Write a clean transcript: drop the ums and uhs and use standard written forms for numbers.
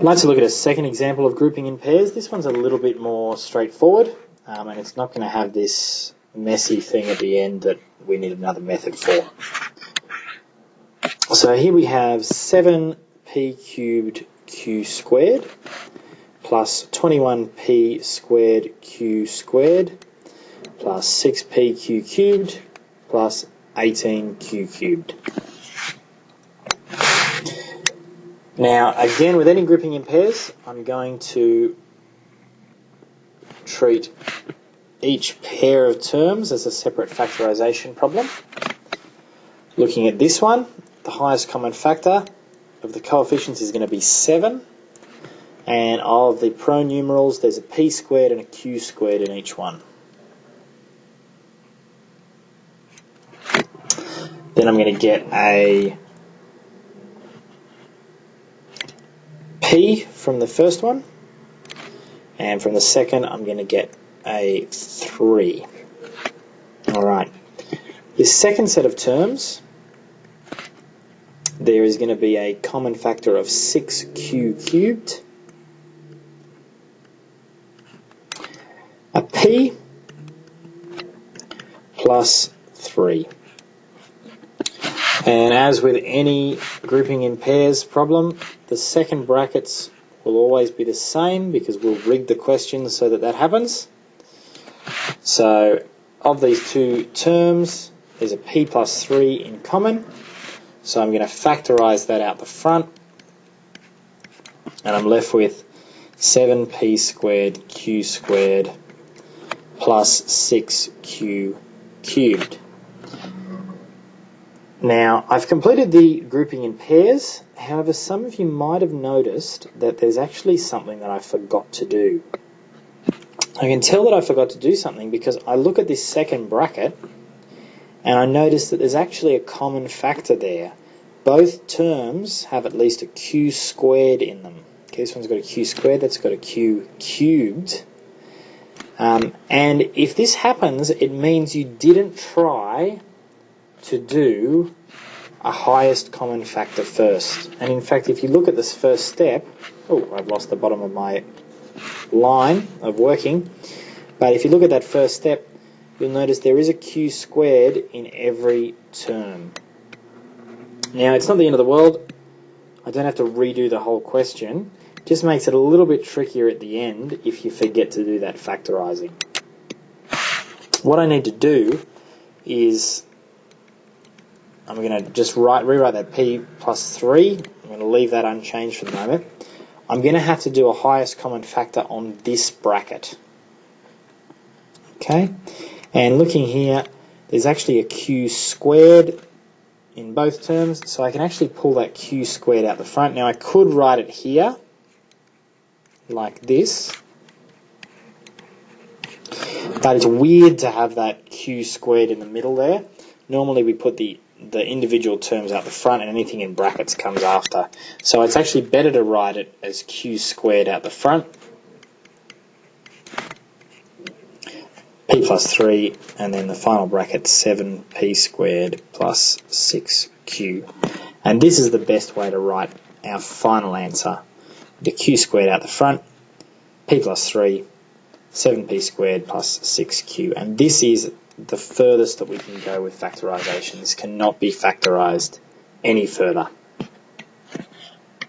I'd like to look at a second example of grouping in pairs. This one's a little bit more straightforward, and it's not going to have this messy thing at the end that we need another method for. So here we have 7p cubed q squared plus 21p squared q squared plus 6pq cubed plus 18q cubed. Now, again, with any grouping in pairs, I'm going to treat each pair of terms as a separate factorisation problem. Looking at this one, the highest common factor of the coefficients is going to be 7, and of the pronumerals, there's a p squared and a q squared in each one. Then I'm going to get a p from the first one, and from the second I'm going to get a 3. Alright, this second set of terms, there is going to be a common factor of 6q cubed, a p plus 3. And as with any grouping in pairs problem, the second brackets will always be the same because we'll rig the question so that that happens. So of these two terms, there's a p plus 3 in common. So I'm going to factorise that out the front, and I'm left with 7p squared q squared plus 6q cubed. Now, I've completed the grouping in pairs. However, some of you might have noticed that there's actually something that I forgot to do. I can tell that I forgot to do something because I look at this second bracket and I notice that there's actually a common factor there. Both terms have at least a q squared in them. Okay, this one's got a q squared, that's got a q cubed. And if this happens, it means you didn't try to do a highest common factor first. And in fact, if you look at this first step, oh, I've lost the bottom of my line of working, but if you look at that first step, you'll notice there is a q squared in every term. Now, it's not the end of the world. I don't have to redo the whole question. It just makes it a little bit trickier at the end if you forget to do that factorising. What I need to do is I'm going to just rewrite that p plus 3. I'm going to leave that unchanged for the moment. I'm going to have to do a highest common factor on this bracket. Okay, and looking here, there's actually a q squared in both terms, so I can actually pull that q squared out the front. Now I could write it here like this, but it's weird to have that q squared in the middle there. Normally we put the individual terms out the front and anything in brackets comes after. So it's actually better to write it as q squared out the front, p plus 3, and then the final bracket 7p squared plus 6q. And this is the best way to write our final answer. The q squared out the front, p plus 3, 7p squared plus 6q. And this is the furthest that we can go with factorisation. This cannot be factorised any further.